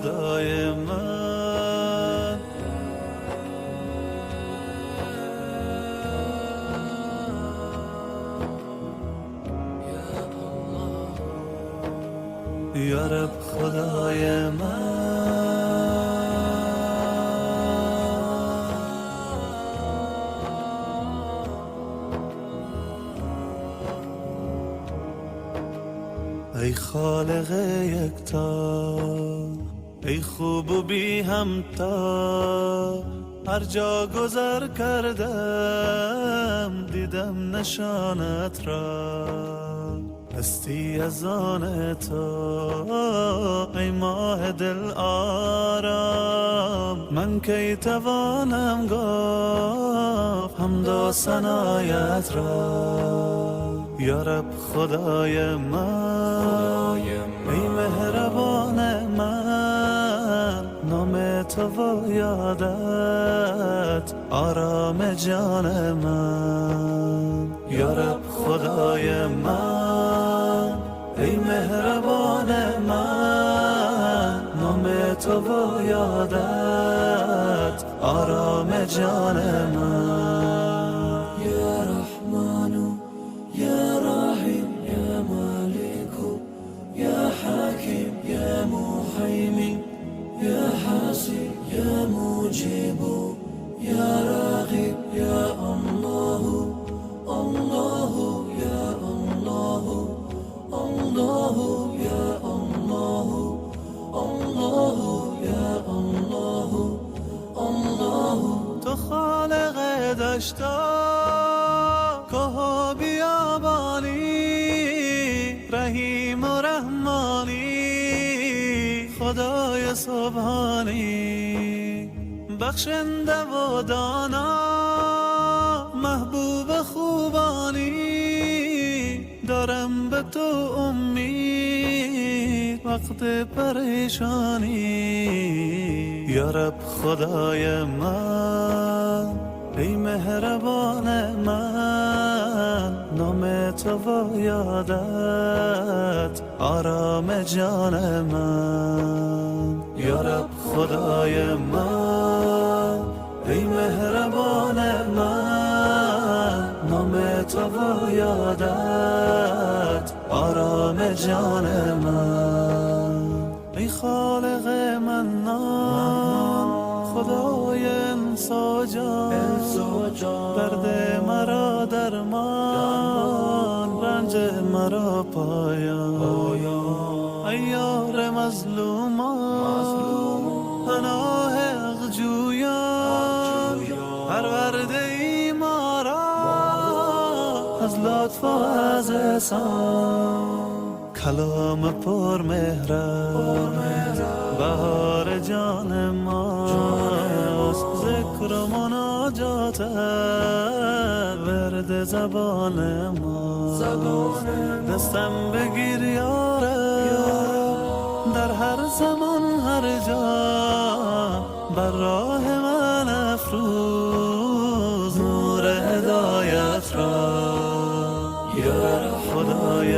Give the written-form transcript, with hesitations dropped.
خدای من. یا رب خدای من. ای خالق یکتا، ای خوب و بی همتا، هر جا گذر کردم دیدم نشانت را. هستی از آن تو ای ماه دل آرام، من کی توانم گفت حمد و ثنایت را. یا رب خدای من، ای مهربان من، نام تو و یادت آرام جان من. یا رب خدای من، ای مهربان من، نام تو و یادت آرام جان من. یا رحمانو یا رحیم یا مالکو یا حکیم یا محیمین یا حسیب یا مجیبو یا رقیب یا الله الله یا الله الله یا الله الله یا الله الله. تو خالق دشتا که و بیابانی، رحیم و رحمانی، خدای سبحانی، بخشنده و دانا، محبوب خوبانی. دارم به تو امید وقت پریشانی. یا رب خدای من، ای مهربان من، نام تو و یادت آرام جان من. یا رب خدای من، ای مهربان من، نام تو و یادت آرام جان من. ای خالق منان، خدای انساجان، درد مرا درمان، رنج مرا پایان. ای یار مظلومان، پناه اغجویان، پرورده ای ما را از لطف و از احسان. کلام پر مهرت بهار جان ماست، ذکر و مناجات ورد زبان ما. دستم بگیر یا رب، در هر زمان هر جا، بر راه من افروز نور هدایت را. یا خدای